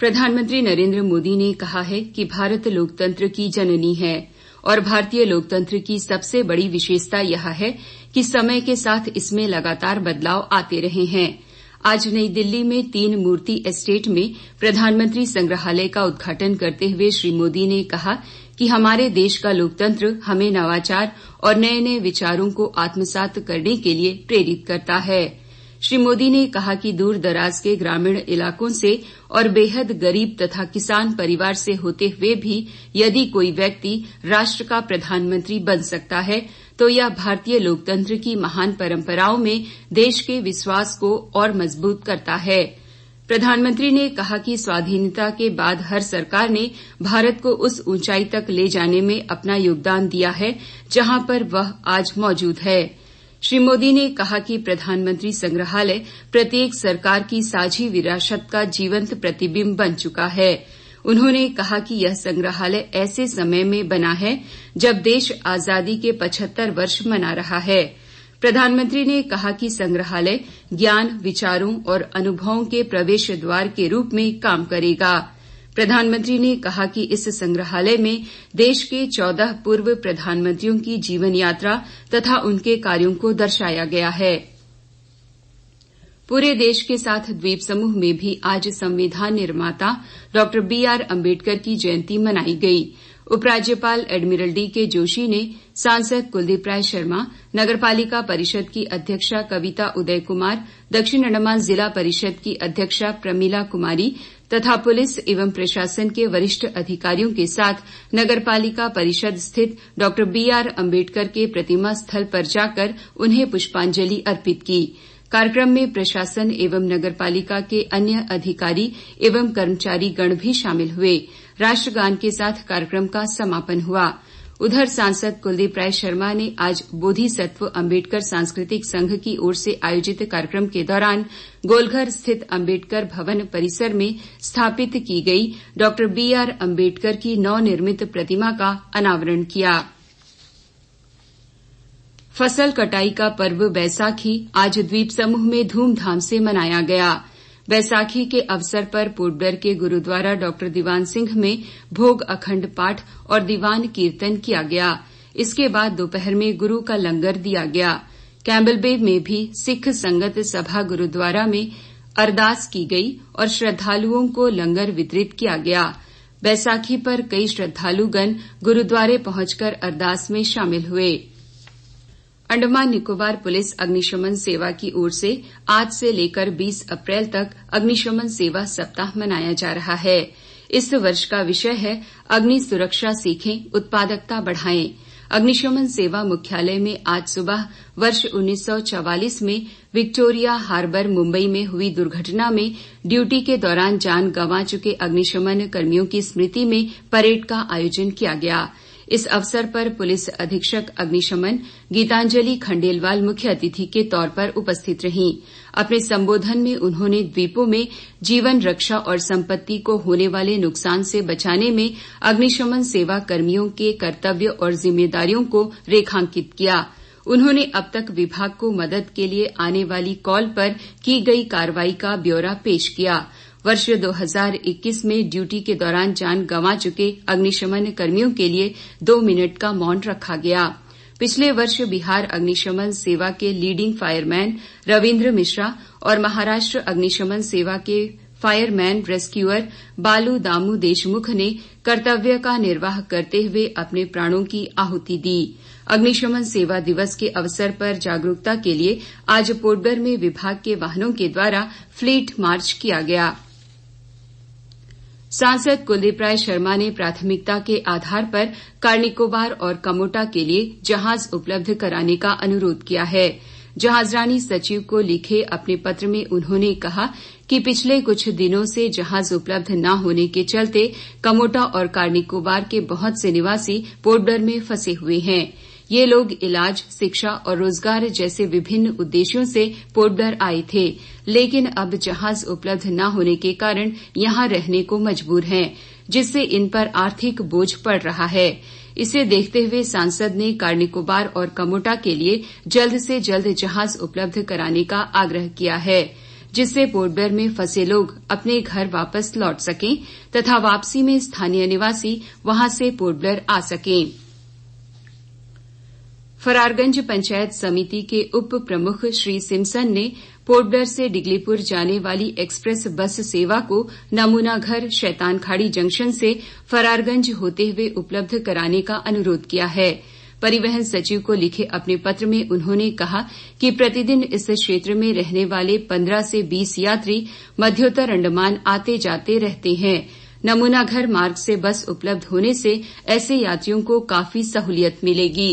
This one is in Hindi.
प्रधानमंत्री नरेंद्र मोदी ने कहा है कि भारत लोकतंत्र की जननी है और भारतीय लोकतंत्र की सबसे बड़ी विशेषता यह है कि समय के साथ इसमें लगातार बदलाव आते रहे हैं। आज नई दिल्ली में 3 मूर्ति एस्टेट में प्रधानमंत्री संग्रहालय का उद्घाटन करते हुए श्री मोदी ने कहा कि हमारे देश का लोकतंत्र हमें नवाचार और नए नए विचारों को आत्मसात करने के लिए प्रेरित करता है। श्री मोदी ने कहा कि दूर दराज के ग्रामीण इलाकों से और बेहद गरीब तथा किसान परिवार से होते हुए भी यदि कोई व्यक्ति राष्ट्र का प्रधानमंत्री बन सकता है तो यह भारतीय लोकतंत्र की महान परंपराओं में देश के विश्वास को और मजबूत करता है। प्रधानमंत्री ने कहा कि स्वाधीनता के बाद हर सरकार ने भारत को उस ऊंचाई तक ले जाने में अपना योगदान दिया है जहां पर वह आज मौजूद है। श्री मोदी ने कहा कि प्रधानमंत्री संग्रहालय प्रत्येक सरकार की साझी विरासत का जीवंत प्रतिबिंब बन चुका है। उन्होंने कहा कि यह संग्रहालय ऐसे समय में बना है जब देश आजादी के 75 वर्ष मना रहा है। प्रधानमंत्री ने कहा कि संग्रहालय ज्ञान, विचारों और अनुभवों के प्रवेश द्वार के रूप में काम करेगा। प्रधानमंत्री ने कहा कि इस संग्रहालय में देश के 14 पूर्व प्रधानमंत्रियों की जीवन यात्रा तथा उनके कार्यों को दर्शाया गया है। पूरे देश के साथ द्वीप समूह में भी आज संविधान निर्माता डॉ BR अम्बेडकर की जयंती मनाई गई। उपराज्यपाल एडमिरल DK जोशी ने सांसद कुलदीप राय शर्मा, नगरपालिका परिषद की अध्यक्षा कविता उदय कुमार, दक्षिण अंडमान जिला परिषद की अध्यक्षा प्रमीला कुमारी तथा पुलिस एवं प्रशासन के वरिष्ठ अधिकारियों के साथ नगरपालिका परिषद स्थित डॉ BR अम्बेडकर के प्रतिमा स्थल पर जाकर उन्हें पुष्पांजलि अर्पित की। कार्यक्रम में प्रशासन एवं नगरपालिका के अन्य अधिकारी एवं कर्मचारी गण भी शामिल हुए। राष्ट्रगान के साथ कार्यक्रम का समापन हुआ। उधर सांसद कुलदीप राय शर्मा ने आज बोधिसत्व अम्बेडकर सांस्कृतिक संघ की ओर से आयोजित कार्यक्रम के दौरान गोलघर स्थित अम्बेडकर भवन परिसर में स्थापित की गई डॉ BR अम्बेडकर की नवनिर्मित प्रतिमा का अनावरण किया। फसल कटाई का पर्व बैसाखी आज द्वीप समूह में धूमधाम से मनाया गया। बैसाखी के अवसर पर पोर्टब्लेयर के गुरुद्वारा डॉ दीवान सिंह में भोग अखंड पाठ और दीवान कीर्तन किया गया। इसके बाद दोपहर में गुरु का लंगर दिया गया। कैम्बल बे में भी सिख संगत सभा गुरुद्वारा में अरदास की गई और श्रद्धालुओं को लंगर वितरित किया गया। बैसाखी पर कई श्रद्धालुगण गुरुद्वारे पहुंचकर अरदास में शामिल हुए। अंडमान निकोबार पुलिस अग्निशमन सेवा की ओर से आज से लेकर 20 अप्रैल तक अग्निशमन सेवा सप्ताह मनाया जा रहा है। इस वर्ष का विषय है अग्नि सुरक्षा सीखें, उत्पादकता बढ़ाएं। अग्निशमन सेवा मुख्यालय में आज सुबह वर्ष 1944 में विक्टोरिया हार्बर मुंबई में हुई दुर्घटना में ड्यूटी के दौरान जान गंवा चुके अग्निशमन कर्मियों की स्मृति में परेड का आयोजन किया गया। इस अवसर पर पुलिस अधीक्षक अग्निशमन गीतांजलि खंडेलवाल मुख्य अतिथि के तौर पर उपस्थित रहीं। अपने संबोधन में उन्होंने द्वीपों में जीवन रक्षा और संपत्ति को होने वाले नुकसान से बचाने में अग्निशमन सेवा कर्मियों के कर्तव्य और जिम्मेदारियों को रेखांकित किया। उन्होंने अब तक विभाग को मदद के लिए आने वाली कॉल पर की गई कार्रवाई का ब्यौरा पेश किया। वर्ष 2021 में ड्यूटी के दौरान जान गंवा चुके अग्निशमन कर्मियों के लिए 2 मिनट का मौन रखा गया। पिछले वर्ष बिहार अग्निशमन सेवा के लीडिंग फायरमैन रविन्द्र मिश्रा और महाराष्ट्र अग्निशमन सेवा के फायरमैन रेस्क्यूअर बालू दामू देशमुख ने कर्तव्य का निर्वाह करते हुए अपने प्राणों की आहुति दी। अग्निशमन सेवा दिवस के अवसर पर जागरूकता के लिए आज पोर्टब्लेयर में विभाग के वाहनों के द्वारा फ्लीट मार्च किया गया। सांसद कुलदीप राय शर्मा ने प्राथमिकता के आधार पर कारनिकोबार और कमोटा के लिए जहाज उपलब्ध कराने का अनुरोध किया है। जहाजरानी सचिव को लिखे अपने पत्र में उन्होंने कहा कि पिछले कुछ दिनों से जहाज उपलब्ध न होने के चलते कमोटा और कारनिकोबार के बहुत से निवासी पोर्टब्लेयर में फंसे हुए हैं। ये लोग इलाज, शिक्षा और रोजगार जैसे विभिन्न उद्देश्यों से पोर्टब्लेयर आए थे, लेकिन अब जहाज उपलब्ध न होने के कारण यहां रहने को मजबूर हैं, जिससे इन पर आर्थिक बोझ पड़ रहा है। इसे देखते हुए सांसद ने कारनिकोबार और कमोटा के लिए जल्द से जल्द जहाज उपलब्ध कराने का आग्रह किया है। जिससे पोर्ट ब्लेयर में फंसे लोग अपने घर वापस लौट सकें तथा वापसी में स्थानीय निवासी वहां से पोर्ट ब्लेयर आ सकें। फरारगंज पंचायत समिति के उप प्रमुख श्री सिमसन ने पोर्ट ब्लेयर से डिगलीपुर जाने वाली एक्सप्रेस बस सेवा को नमूना घर शैतानखाड़ी जंक्शन से फरारगंज होते हुए उपलब्ध कराने का अनुरोध किया है। परिवहन सचिव को लिखे अपने पत्र में उन्होंने कहा कि प्रतिदिन इस क्षेत्र में रहने वाले 15 से 20 यात्री मध्योत्तर अंडमान आते जाते रहते हैं। नमूना घर मार्ग से बस उपलब्ध होने से ऐसे यात्रियों को काफी सहूलियत मिलेगी।